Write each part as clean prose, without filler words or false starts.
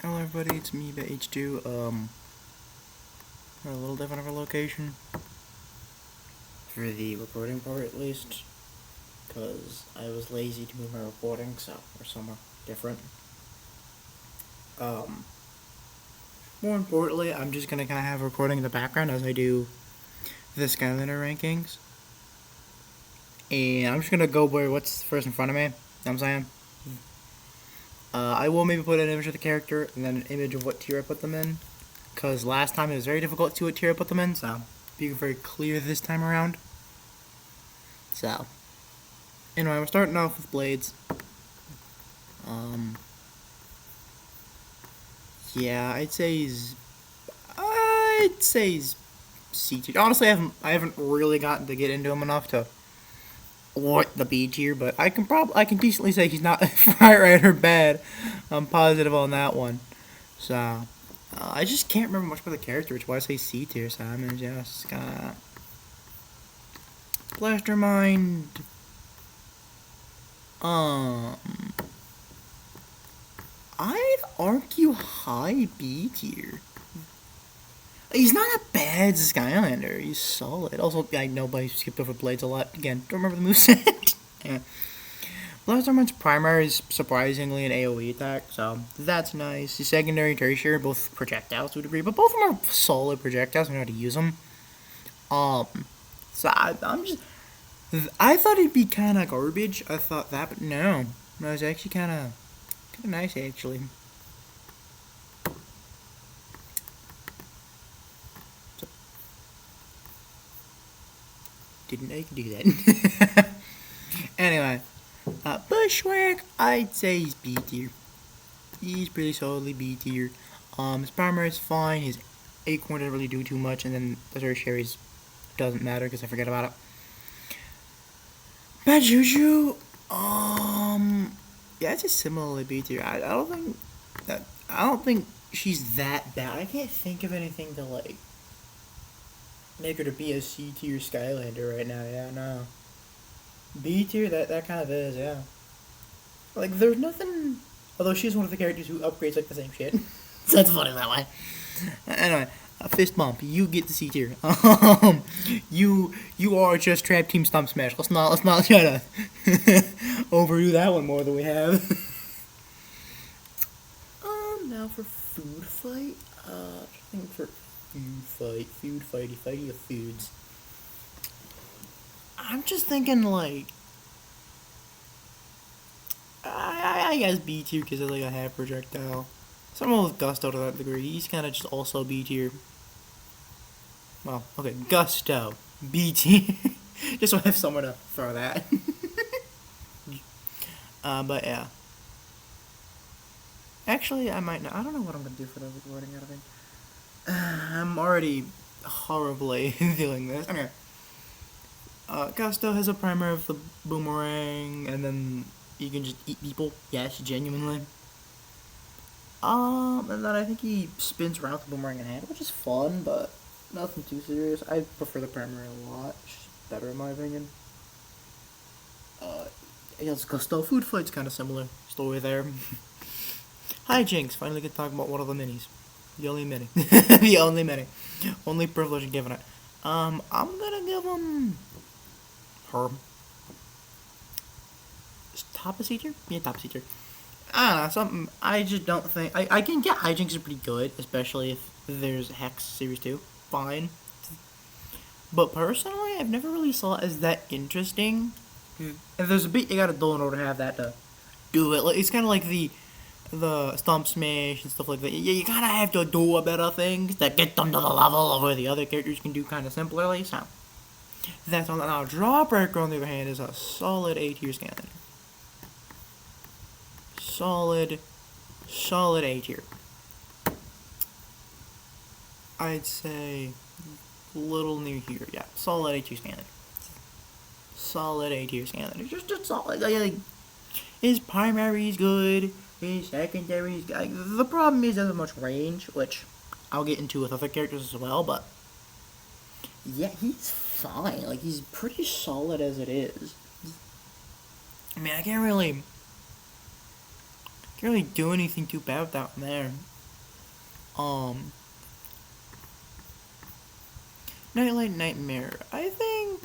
Hello everybody, it's me, H2. We're a little different of a location. For the recording part at least. Because I was lazy to move my recording, so we're somewhere different. More importantly, I'm just gonna kinda have a recording in the background as I do the Skylander rankings. And I'm just gonna go by what's first in front of me. You know what I'm saying? I will maybe put an image of the character and then an image of what tier I put them in. Because last time it was very difficult to see what tier I put them in, so being very clear this time around. So, anyway, we're starting off with Blades. Yeah, I'd say he's C tier. Honestly, I haven't really gotten to get into him enough to warrant the B tier, but I can decently say he's not right or bad. I'm positive on that one. So, I just can't remember much about the character, which is why I say C tier. So I'm just gonna Blastermind. I'd argue high B tier. He's not a bad Skylander. He's solid. Also, I know I skipped over Blades a lot. Again, don't remember the moveset. Yeah. Blastermind's primary is surprisingly an AoE attack, so that's nice. The secondary and tertiary are both projectiles to a degree, but both of them are solid projectiles. I know how to use them. So I thought he'd be kind of garbage. I thought that, but no. No, it's actually kind of nice, actually. So, didn't know you could do that. Anyway, Bushwhack, I'd say he's B tier. He's pretty solidly B tier. His primary is fine. His acorn doesn't really do too much, and then the tertiaries doesn't matter because I forget about it. Bad Juju, yeah, it's just similarly B tier. I don't think she's that bad. I can't think of anything to like make her to be a C tier Skylander right now. Yeah, no. B tier, that kind of is, yeah. Like, there's nothing. Although she's one of the characters who upgrades like the same shit, so it's funny that way. Anyway, fist bump. You get the C tier. You are just Trap Team Stomp Smash. Let's not try to overdo that one more than we have. Now for food fight. I think for food fighty of foods. I'm just thinking like. I guess B tier because it's like a half projectile. Someone with Gusto to that degree. He's kind of just also B tier. Well, okay, Gusto. B tier. Just so I have somewhere to throw that. But yeah. Actually, I might not. I don't know what I'm going to do for the recording out of it. I'm already horribly feeling this. Okay. Gusto has a primer of the boomerang, and then you can just eat people. Yes, genuinely. And then I think he spins around the boomerang in hand, which is fun, but nothing too serious. I prefer the primary a lot. It's better in my opinion. Yes, Gusto food fight's kind of similar story there. Hi Jinx, finally get to talk about one of the minis. The only mini. The only mini. Only privilege in giving it. I'm gonna give him her. Top of C tier? Yeah, top of C tier. I don't know, something. I just don't think. I can get hijinks are pretty good, especially if there's Hex Series 2. Fine. But personally, I've never really saw it as that interesting. If there's a beat you gotta do in order to have that to do it. Like, it's kind of like the Stomp Smash and stuff like that. You gotta have to do a bit of things to get them to the level of where the other characters can do kind of simplerly. So, that's on that. Now, Jawbreaker, on the other hand, is a solid A tier Skylander. Solid A tier. I'd say little near here. Yeah, solid A tier Skylander. Solid A tier Skylander. Just solid. Like, his primary is good. His secondary is good. Like, the problem is there's much range, which I'll get into with other characters as well. But yeah, he's fine. Like, he's pretty solid as it is. I mean, I can't really do anything too bad with that one there. Um, Nightlight Nightmare. I think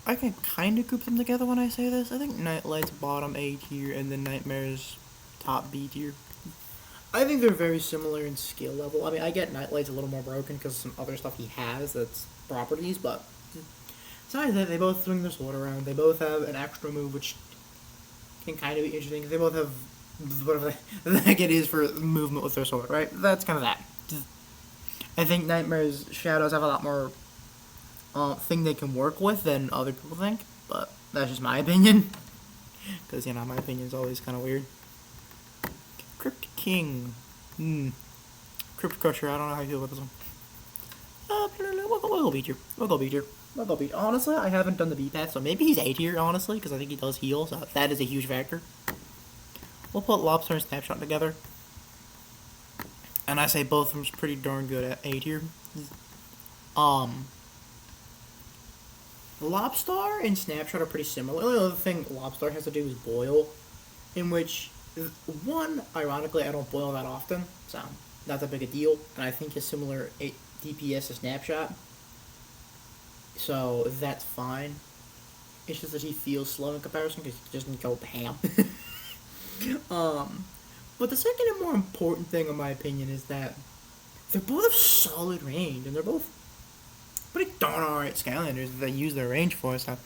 I can kind of group them together when I say this. I think Nightlight's bottom A tier and then Nightmare's top B tier. I think they're very similar in skill level. I mean, I get Nightlight's a little more broken because of some other stuff he has that's properties, but besides that, they both swing their sword around. They both have an extra move, which can kind of be interesting. They both have whatever the heck it is for movement with their sword, right? That's kind of that. I think Nightmare's shadows have a lot more thing they can work with than other people think, but that's just my opinion. Because, you know, my opinion is always kind of weird. Crypt King. Crypt Crusher, I don't know how you feel about this one. We'll go B tier. We'll go B tier. We'll go B tier. Honestly, I haven't done the B path, so maybe he's A tier, honestly, because I think he does heal, so that is a huge factor. We'll put Lobster and Snapshot together. And I say both of them pretty darn good at A tier. Lobstar and Snapshot are pretty similar. The only other thing Lobstar has to do is boil, in which, one, ironically, I don't boil that often, so not that big a deal, and I think is similar DPS to Snapshot, so that's fine. It's just that he feels slow in comparison because he doesn't go ham. But the second and more important thing, in my opinion, is that they're both of solid range, and they're both pretty darn alright Skylanders that they use their range for, so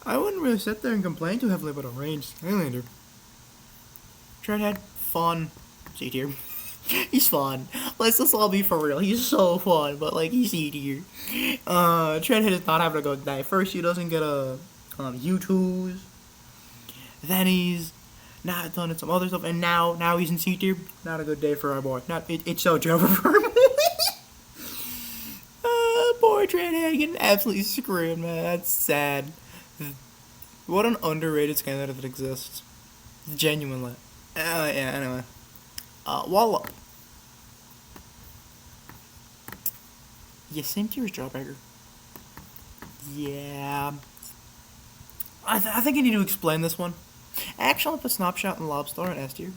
I wouldn't really sit there and complain too heavily about a ranged Skylander. Treadhead, fun. C tier. He's fun. Let's all be for real. He's so fun, but like he's C tier. Treadhead is not having to go die. First he doesn't get a U2s. Then he's not done some other stuff, and now he's in C tier. Not a good day for our boy. It's so over for him. Poor Treadhead getting absolutely screwed, man. That's sad. What an underrated Skylander that exists. Genuinely. Yeah, anyway. Wallop. Yeah, same tier as Jawbreaker. Yeah. I think I need to explain this one. Actually, I'll put Snapshot and Lobstar in S tier,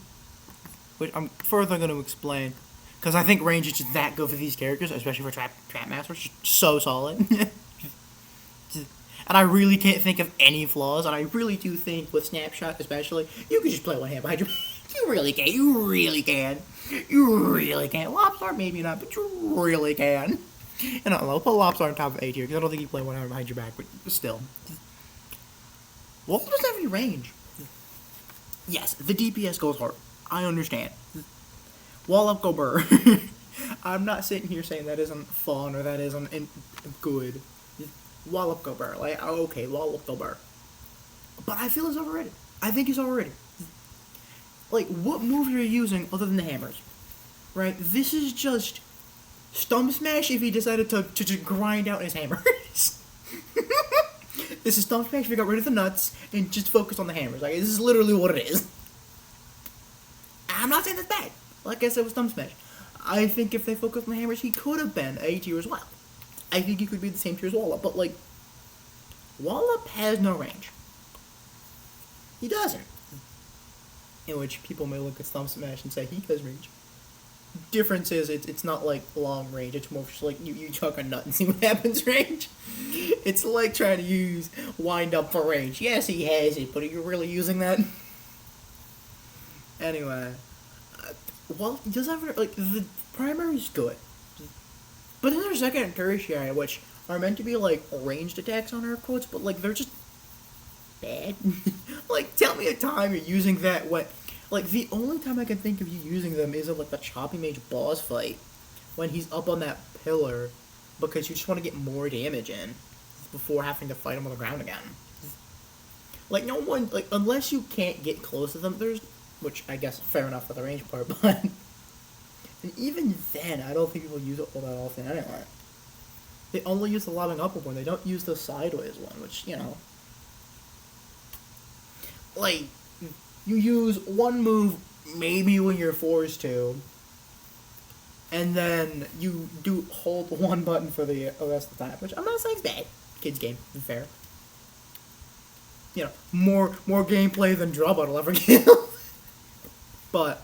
which I'm further going to explain. Because I think range is just that good for these characters, especially for Trap Master. It's just so solid. And I really can't think of any flaws, and I really do think with Snapshot especially, you can just play one hand behind your back. You really can. You really can. You really can. Lobstar, maybe not, but you really can. And I'll put Lobstar on top of A tier, because I don't think you play one hand behind your back, but still. Wallop doesn't have any range. Yes, the DPS goes hard. I understand. Wallop go burr. I'm not sitting here saying that isn't fun or that isn't good. Wallop go burr. Like, okay, Wallop go burr. But I feel he's overrated. I think he's overrated. Like, what move are you using other than the hammers? Right? This is just Stump Smash if he decided to grind out his hammers. This is Stump Smash if he got rid of the nuts and just focused on the hammers. Like, this is literally what it is. I'm not saying that's bad. Like I said with Stump Smash. I think if they focused on the hammers, he could have been A tier as well. I think he could be the same tier as Wallop, but like, Wallop has no range. He doesn't. In which people may look at Stump Smash and say he has range. Difference is it's not like long range, it's more just like you chuck a nut and see what happens range. It's like trying to use wind up for range. Yes, he has it, but are you really using that? Anyway. Well, he does have, like, the primary is good. But then there's second and tertiary, which are meant to be, like, ranged attacks on air quotes, but, like, they're just bad. Like, tell me a time you're using that when, like, the only time I can think of you using them is in, like, the Choppy Mage boss fight, when he's up on that pillar, because you just want to get more damage in before having to fight him on the ground again. Like, no one, like, unless you can't get close to them, there's, which I guess fair enough for the range part, but and even then, I don't think people use it all that often anyway. They only use the lobbing upward one, they don't use the sideways one, which, you know, like, you use one move maybe when you're forced to, and then you do hold one button for the rest of the time, which I'm not saying is bad. Kids game, fair. You know, more gameplay than Drawbot will ever give. But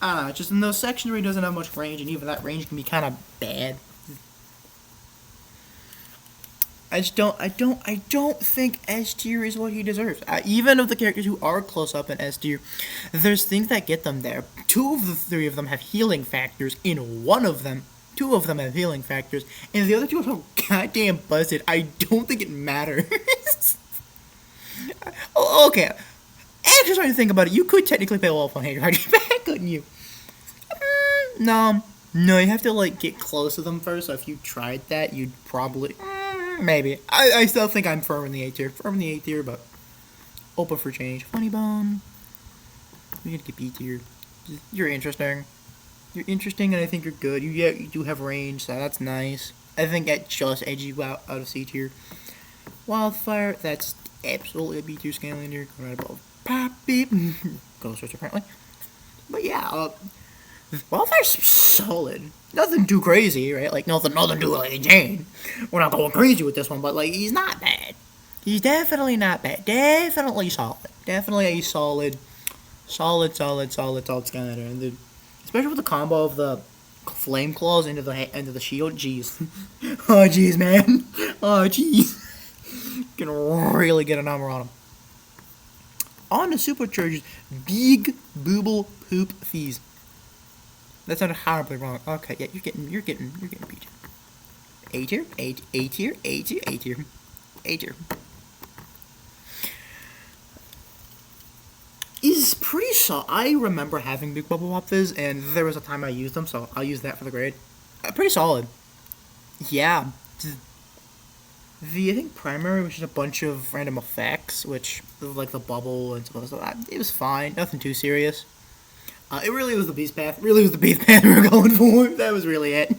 I don't know, just in those sections where he doesn't have much range, and even that range can be kind of bad. I don't think S tier is what he deserves. Even of the characters who are close up in S tier, there's things that get them there. Two of the three of them have healing factors. In one of them, two of them have healing factors, and the other two are so goddamn busted. I don't think it matters. Okay, actually, trying to think about it, you could technically pay Wolf on Hater back, couldn't you? No, you have to like get close to them first. So if you tried that, you'd probably. Maybe. I still think I'm firm in the A tier. But open for change. Funny Bone. We gotta get B tier. You're interesting. And I think you're good. You do have range, so that's nice. I think that just edges you out of C tier. Wildfire, that's absolutely a B tier Skylander. Right above Pop Beep. Ghost Search, apparently. But yeah, Wildfire's solid. Nothing too crazy, right? Like, nothing too, like, Jane. We're not going crazy with this one, but, like, he's not bad. He's definitely not bad. Definitely solid. Definitely a solid Skylander. And especially with the combo of the flame claws into the shield. Jeez. Oh, jeez, man. Oh, jeez. Can really get a number on him. On to superchargers. Big Booble Poop Fees. That sounded horribly wrong. Okay, yeah, you're getting B tier. A tier, A tier, A tier, A tier, A tier. Is pretty solid. I remember having Big Bubble Wop Fizz, and there was a time I used them, so I'll use that for the grade. Pretty solid. Yeah. I think primary was just a bunch of random effects, which like the bubble and stuff like that. It was fine. Nothing too serious. It really was the Beast Path. we were going for. That was really it.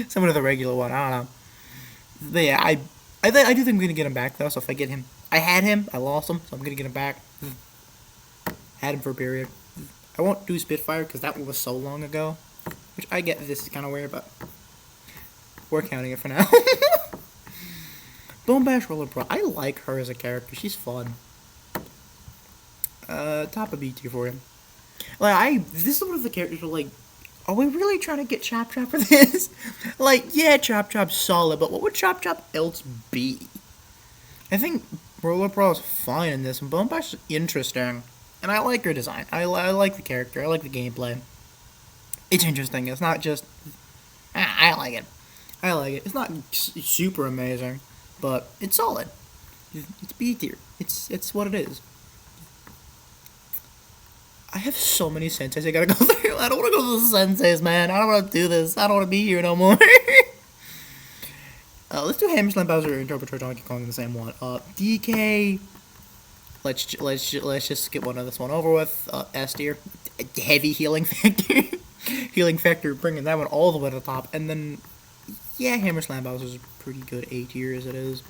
Some of the regular one, I don't know. But yeah, I do think I'm gonna get him back though. So if I get him, I had him, I lost him, so I'm gonna get him back. Had him for a period. I won't do Spitfire because that one was so long ago. Which I get this is kind of weird, but we're counting it for now. Bone Bash Roller Pro. I like her as a character. She's fun. Top of B tier for him. Like, this is one of the characters where, like, are we really trying to get Chop Chop for this? Like, yeah, Chop Chop's solid, but what would Chop Chop else be? I think Roller Pro is fine in this, and Bone Bash is interesting. And I like her design. I like the character. I like the gameplay. It's interesting. It's not just... I like it. It's not super amazing, but it's solid. It's B tier. It's what it is. I have so many senseis I gotta go through. I don't want to go to the senseis, man. I don't want to do this. I don't want to be here no more. Let's do Hammer Slam Bowser and Turbo Donkey Kong in the same one. DK. Let's just get this one over with. S tier. Heavy healing factor. Healing factor, bringing that one all the way to the top. And then, yeah, Hammer Slam Bowser's pretty good A tier as it is.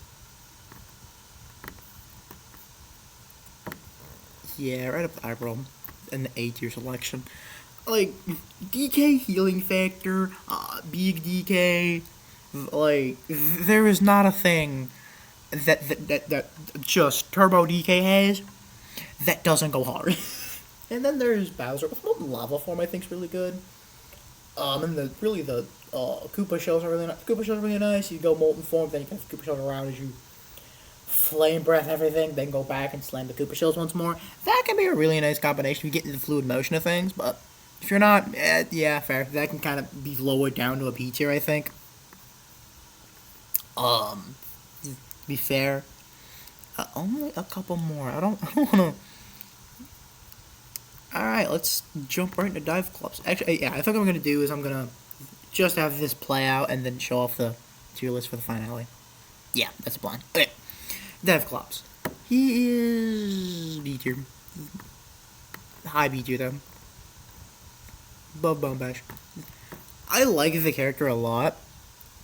Yeah, right up the eyebrow. And the A tier selection. Like, DK healing factor, big DK, like, there is not a thing that just Turbo DK has that doesn't go hard. And then there's Bowser with Molten Lava Form, I think is really good. And the Koopa shells are really nice. Koopa shells are really nice. You go Molten Form, then you can have the Koopa shells around as you flame breath everything, then go back and slam the Koopa shells once more. That can be a really nice combination if you get into the fluid motion of things, but if you're not, yeah, fair. That can kind of be lowered down to a B tier, I think. To be fair, only a couple more. I don't want to. Alright, let's jump right into dive clubs. Actually, yeah, I think what I'm going to do is I'm going to just have this play out and then show off the tier list for the finale. Yeah, that's the plan. Okay. Dive clubs. He is B tier. High B tier, though. Above Bone Bash. I like the character a lot.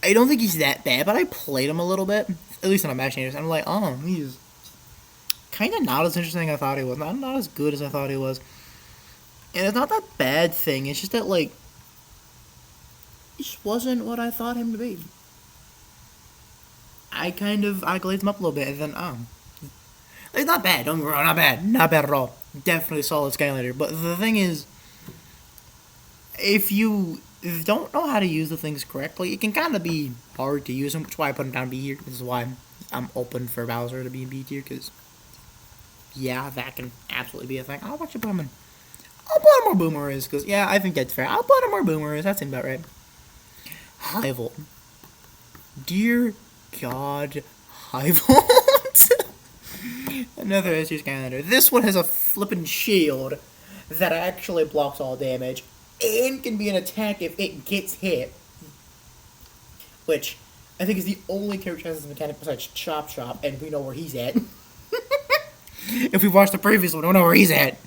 I don't think he's that bad, but I played him a little bit. At least on a Match Nators. I'm like, oh, he's kind of not as interesting as I thought he was. Not as good as I thought he was. And it's not that bad thing. It's just that, like, he just wasn't what I thought him to be. I kind of glazed him up a little bit, and then, like, not bad. Don't get me wrong, not bad. Not bad at all. Definitely a solid Skylander. But the thing is, if you don't know how to use the things correctly, it can kind of be hard to use them, which is why I put him down B tier. This is why I'm open for Bowser to be in B tier, because, yeah, that can absolutely be a thing. I'll watch you put him in. I'll put him where Boomer is, because, yeah, I think that's fair. I'll put him where Boomer is. That seems about right. High Volt. Dear God, High Volt. Another SU Skylander. This one has a flippin' shield that actually blocks all damage and can be an attack if it gets hit. Which I think is the only character that has this mechanic besides Chop Chop, and we know where he's at. If we watched the previous one, we know where he's at.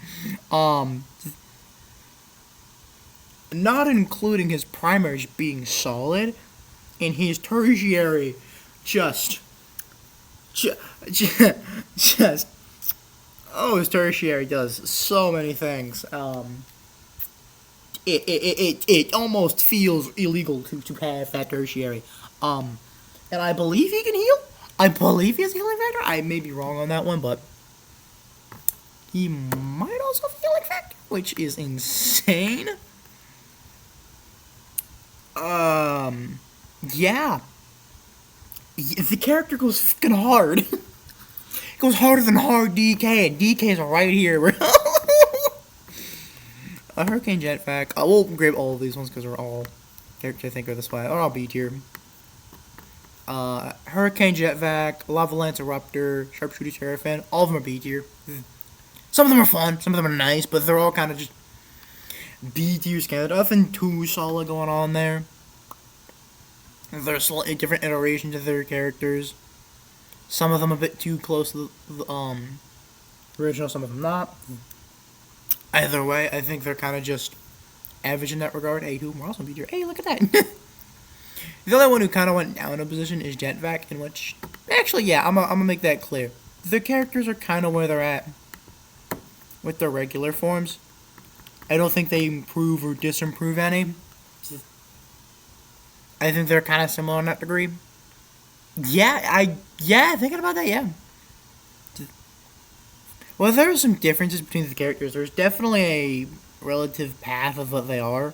Not including his primaries being solid, and his tertiary just his tertiary does so many things. It almost feels illegal to have that tertiary. And I believe he can heal. I believe he has healing factor. I may be wrong on that one, but he might also have healing factor, which is insane. Yeah. The character goes fucking hard. It goes harder than hard DK, and DK's right here, bro. A Hurricane Jetpack. I will grab all of these ones because they're all characters I think are this way. Or I'll be tier. Hurricane Jetpack, Lava Lance Eruptor, Sharpshooter Terrafin. All of them are B tier. Some of them are fun, some of them are nice, but they're all kind of just B tier scattered. Nothing too solid going on there. There's slightly different iterations of their characters. Some of them a bit too close to the original, some of them not. Either way, I think they're kind of just average in that regard. Hey, who more also be here? Hey, look at that. The only one who kind of went down a position is Jetvac, in which, actually, yeah, I'm gonna make that clear. The characters are kind of where they're at with their regular forms. I don't think they improve or disimprove any. I think they're kind of similar in that degree. Yeah, thinking about that, yeah. Well, there are some differences between the characters. There's definitely a relative path of what they are.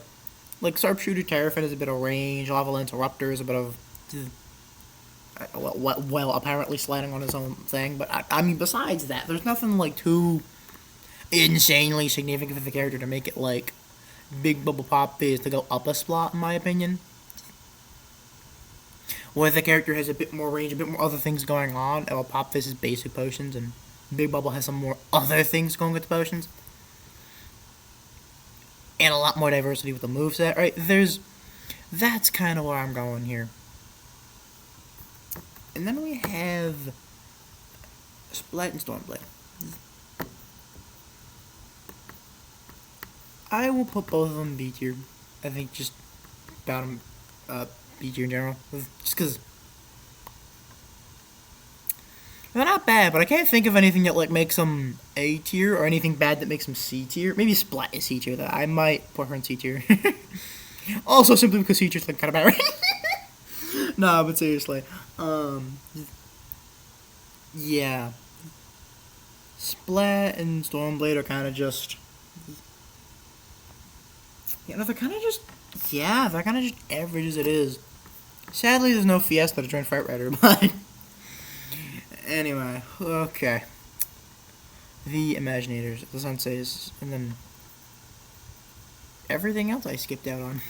Like, Sharpshooter Terrafin is a bit of range, Lava Lance Eruptor is a bit of, well, apparently sliding on his own thing. But, I mean, besides that, there's nothing, like, too insanely significant for the character to make it, like, Big Bubble Pop Fizz to go up a slot, in my opinion. Where the character has a bit more range, a bit more other things going on. While Pop Fizz is basic potions, and Big Bubble has some more other things going with the potions. And a lot more diversity with the moveset, right? That's kind of where I'm going here. And then we have Splat and Stormblade. I will put both of them B tier. I think just about them B tier in general. Just because they're not bad, but I can't think of anything that like makes them A tier or anything bad that makes them C tier. Maybe Splat is C tier. That I might put her in C tier. Also, simply because C tier's like kind of bad, right? Nah, but seriously, yeah, Splat and Stormblade are kind of just, they're kind of just, they're kind of just average as it is. Sadly, there's no Fiesta to join Fight Rider, but anyway, okay. The Imaginators, the Senseis, and then everything else I skipped out on.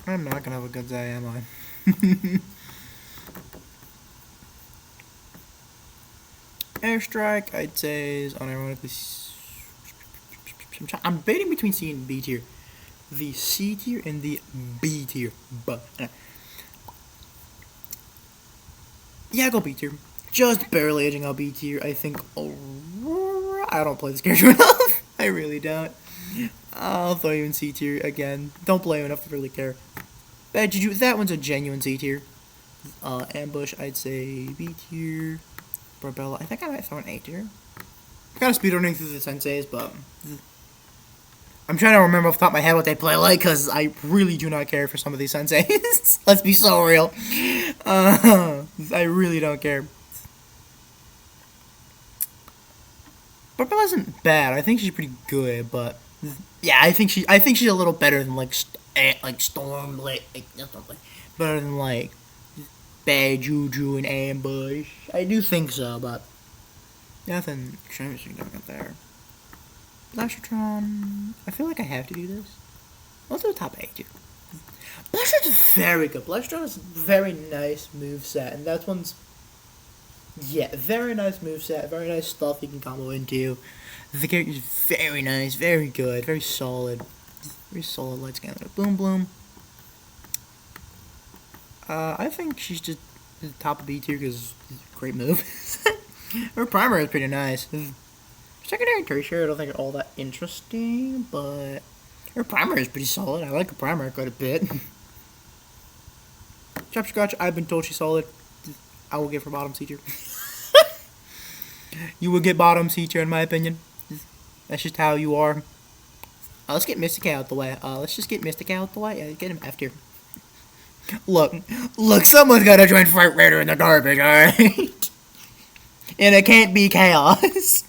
I'm not gonna have a good day, am I? Airstrike, I'd say, is unironically. I'm debating between C and B tier. The C tier and the B tier. But yeah, go B tier. Just barely edging out B tier. I think Aurora. I don't play this character enough. I really don't. I'll throw you in C tier again. Don't play him enough to really care. Bad Juju. That one's a genuine C tier. Ambush, I'd say B tier. Barbella, I think I might throw an A tier. I'm kind of speedrunning through the Senseis, but I'm trying to remember off the top of my head what they play like, because I really do not care for some of these Senseis. Let's be so real. I really don't care. Barbell isn't bad. I think she's pretty good, but yeah, I think she's a little better than like Storm, better than like Bad Juju and Ambush. I do think so, but nothing extremely significant there. Blastertron. I feel like I have to do this. Let's do the top 8 too. Blastertron's very good. Blastertron is a very nice moveset, and that one's very nice moveset, very nice stuff you can combo into. The character is very nice, very good, very solid. Very solid light Skylander. Boom Bloom. I think she's just the top of B tier because great move. Her primary is pretty nice. Secondary and tertiary I don't think are all that interesting, but her primary is pretty solid. I like her primary quite a bit. Chopscotch, I've been told she's solid. I will give her bottom C tier. You will get bottom C tier in my opinion. That's just how you are. Let's get Mystica out the way. Let's just get Mystica out the way. Yeah, get him F tier. Look, someone's gotta join Fright Raider in the garbage, alright? And it can't be Chaos.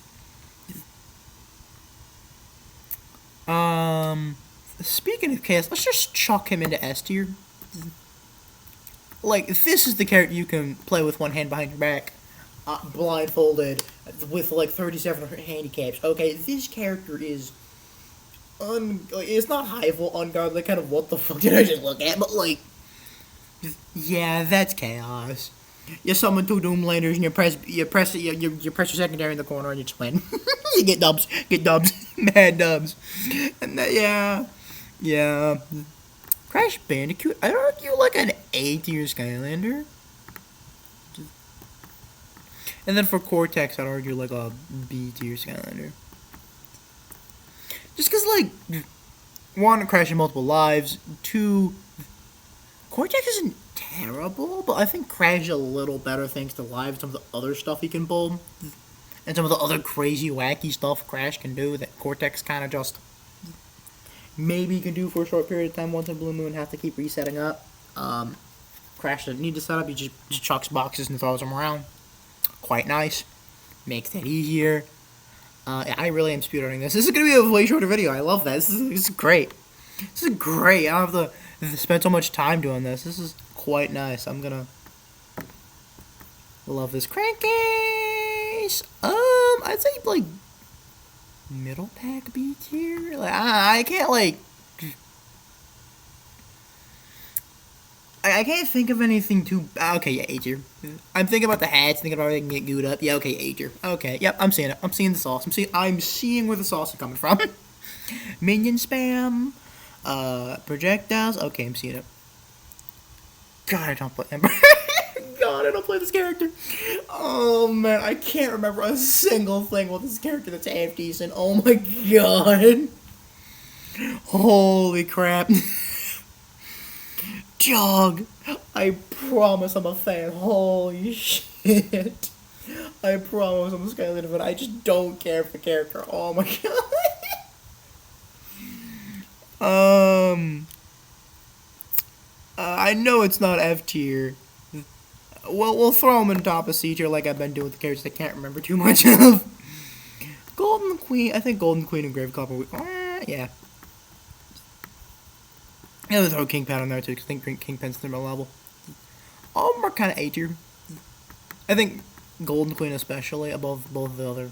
Speaking of Chaos, let's just chuck him into S tier. Like, this is the character you can play with one hand behind your back, blindfolded, with like 37 handicaps. Okay, this character is it's not highful, ungodly, kind of what the fuck did I just look at, but like, yeah, that's Chaos. You summon 2 Doomlanders and you press your secondary in the corner and you just win. You get dubs, mad dubs. And yeah. Crash Bandicoot, I'd argue like an A tier Skylander. And then for Cortex, I'd argue like a B tier Skylander. Just because, like, 1, crashing multiple lives, 2, Cortex isn't terrible, but I think Crash is a little better thanks to live, some of the other stuff he can pull, and some of the other crazy, wacky stuff Crash can do that Cortex kind of just maybe can do for a short period of time once in Blue Moon, have to keep resetting up. Crash doesn't need to set up, he just chucks boxes and throws them around. Quite nice. Makes that easier. I really am speedrunning this. This is going to be a way shorter video. I love that. This is great. This is great. I don't have to spend so much time doing this. This is quite nice. I'm going to love this. Crankcase! I'd say, like, middle pack B tier? Like, I can't, like, I can't think of anything too. Okay, yeah, A tier. I'm thinking about the hats, thinking about how they can get gooed up. Yeah, okay, A tier. Okay, yep, I'm seeing it. I'm seeing the sauce. I'm seeing where the sauce is coming from. Minion spam, projectiles. Okay, I'm seeing it. God, I don't play Ember. God, I don't play this character. Oh man, I can't remember a single thing with this character that's half decent. Oh my god. Holy crap. Jog! I promise I'm a fan. Holy shit. I promise I'm a Skylander, but I just don't care for the character. Oh my god. I know it's not F tier. Well, we'll throw him in top of C tier like I've been doing with the characters I can't remember too much of. Golden Queen. I think Golden Queen and Grave Copper. Yeah. Yeah, throw Kingpin on there too, because I think Kingpin's thermal level. All of them are kind of A tier. I think Golden Queen especially above both the other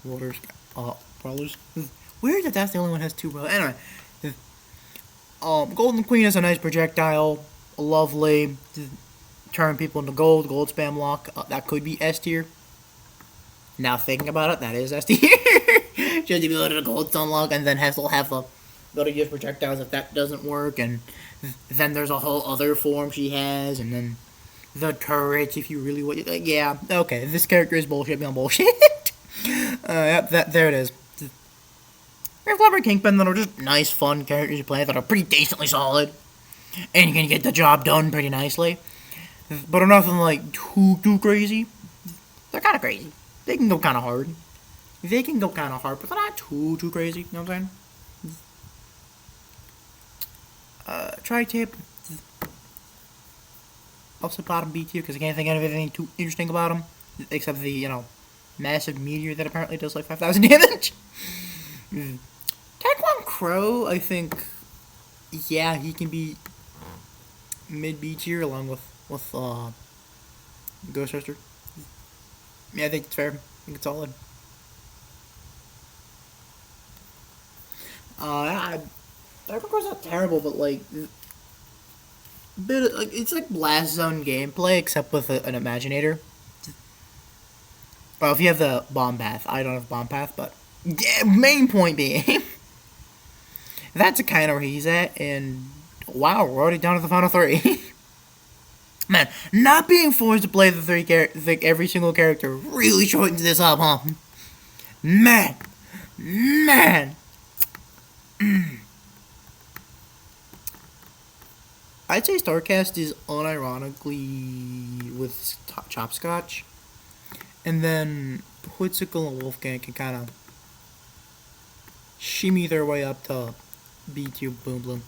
waters brawlers. Weird that that's the only one that has 2 brawlers. Anyway, Golden Queen is a nice projectile, lovely. Turn people into gold spam lock. That could be S tier. Now thinking about it, that is S tier. Just to be able to gold stone lock, and then have the got to use projectiles if that doesn't work, and then there's a whole other form she has, and then the turrets if you really want. Yeah, okay, this character is bullshit beyond bullshit. Yep, there it is. Grave Clobber and Kingpin that are just nice, fun characters you play that are pretty decently solid, and you can get the job done pretty nicely, but are nothing like too crazy. They're kind of crazy. They can go kind of hard. But they're not too crazy. You know what I'm saying? Tri-tip. Also bottom B tier because I can't think of anything too interesting about them except the massive meteor that apparently does like 5,000 damage. Taekwon Crow, I think, yeah, he can be mid B tier along with Ghost Rider. Yeah, I think it's fair. I think it's solid. Taekwon Crow's not terrible, but like, it's like Blast Zone gameplay except with an Imaginator. Well, if you have the Bomb Path, I don't have Bomb Path, but yeah, main point being, that's kind of where he's at, and wow, we're already down to the final three. Man, not being forced to play every single character really shortens this up, huh? Man. I'd say Starcast is unironically with Chopscotch, and then Hoodsicle and Wolfgang can kind of shimmy their way up to B2 Boom Bloom.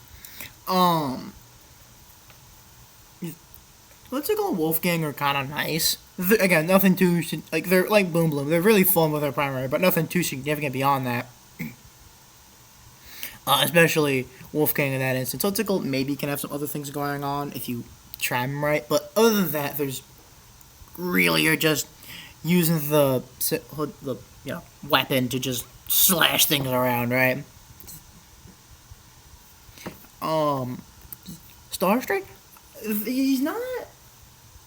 Hoodsicle and Wolfgang are kind of nice. Again, nothing too like they're like Boom Bloom. They're really fun with their primary, but nothing too significant beyond that. Especially Wolfgang in that instance. Hoodsicle maybe can have some other things going on if you try him right, but other than that, there's really you're just using the weapon to just slash things around, right? Starstrike, he's not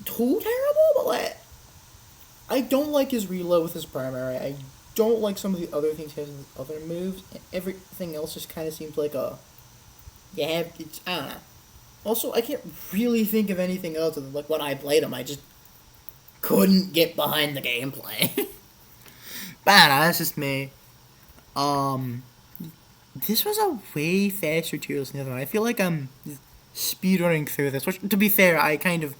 too terrible, but like, I don't like his reload with his primary. I don't like some of the other things he has in his other moves. And everything else just kind of seems like I don't know. Also, I can't really think of anything else than like when I played him. I just couldn't get behind the gameplay. But I don't know, that's just me. This was a way faster tier list than the other one. I feel like I'm speedrunning through this, which, to be fair, I kind of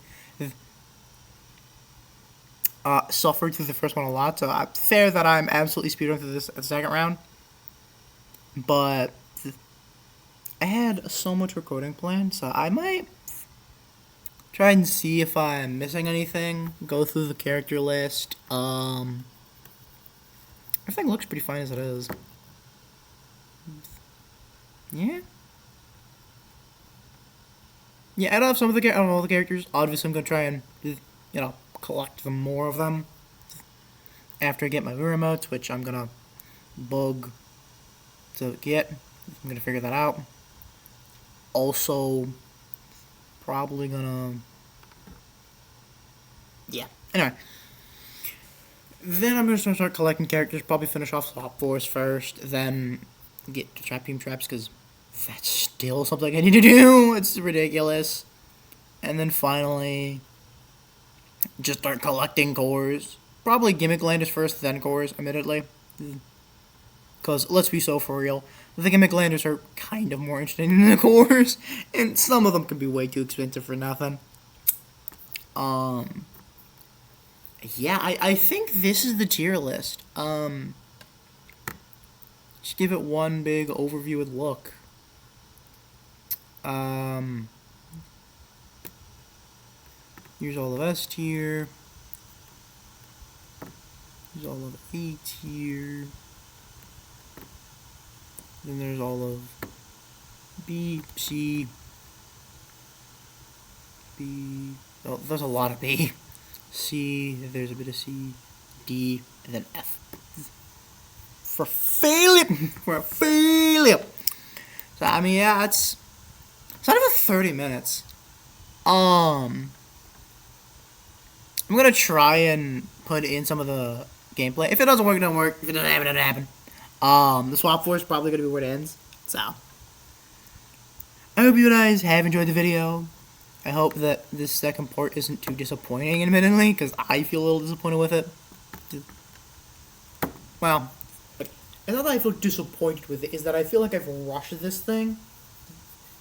suffered through the first one a lot, so it's fair that I'm absolutely speedrunning through this at the second round. But I had so much recording planned, so I might try and see if I'm missing anything, go through the character list. Everything looks pretty fine as it is. Yeah. Yeah, I don't have some of the I don't know all the characters. Obviously, I'm gonna try and collect them more of them after I get my remotes, which I'm gonna bug to get. I'm gonna figure that out. Also, probably gonna Anyway, then I'm gonna start collecting characters. Probably finish off Swap Force first, then get to Trap Team Traps because that's still something I need to do. It's ridiculous. And then finally, just start collecting cores. Probably Gimmick Landers first, then cores, admittedly. Because, let's be so for real, the Gimmick Landers are kind of more interesting than the cores. And some of them can be way too expensive for nothing. Yeah, I think this is the tier list. Just give it one big overview and look. Here's all of S tier. Here's all of A tier. Then there's all of B, C, B. Oh, there's a lot of B. C, there's a bit of C, D, and then F. For failure! For failure! So, I mean, yeah, it's not even 30 minutes. I'm gonna try and put in some of the gameplay. If it doesn't work, it doesn't work. If it doesn't happen, it doesn't happen. The Swap Force is probably gonna be where it ends. So, I hope you guys have enjoyed the video. I hope that this second part isn't too disappointing, admittedly, because I feel a little disappointed with it. Well, it's not that I feel disappointed with it, is that I feel like I've rushed this thing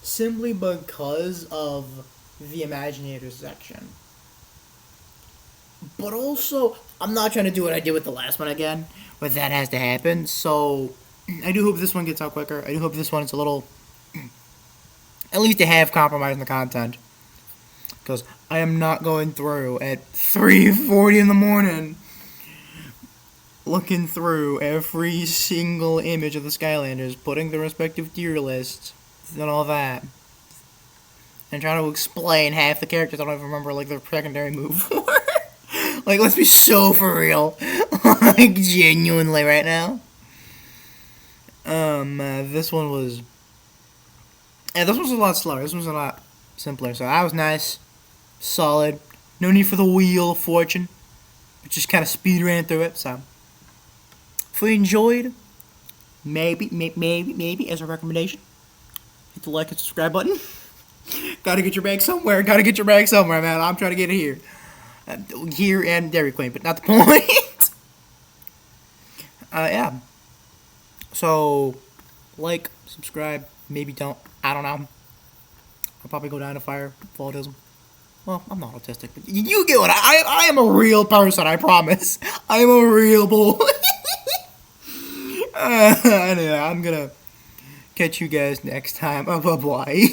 simply because of the Imaginator section. But also, I'm not trying to do what I did with the last one again, but that has to happen, so I do hope this one gets out quicker. I do hope this one is a little, at least to have compromise in the content. Because I am not going through at 3:40 in the morning looking through every single image of the Skylanders, putting the respective tier lists, and all that. And trying to explain half the characters I don't even remember, like, their secondary move were. Like, let's be so for real. Like, genuinely right now. This one was... Yeah, this one's a lot slower. This one's a lot simpler. So that was nice. Solid. No need for the Wheel of Fortune. Just kind of speed ran through it, so... If you enjoyed, maybe, as a recommendation, hit the like and subscribe button. Gotta get your bag somewhere. Man. I'm trying to get it here. Here and Dairy Queen, but not the point. Yeah. So, like, subscribe, maybe don't. I don't know. I'll probably go down to fire if autism. Well, I'm not autistic, but you get what I am a real person, I promise. I am a real boy. Anyway, I'm gonna catch you guys next time. Bye-bye.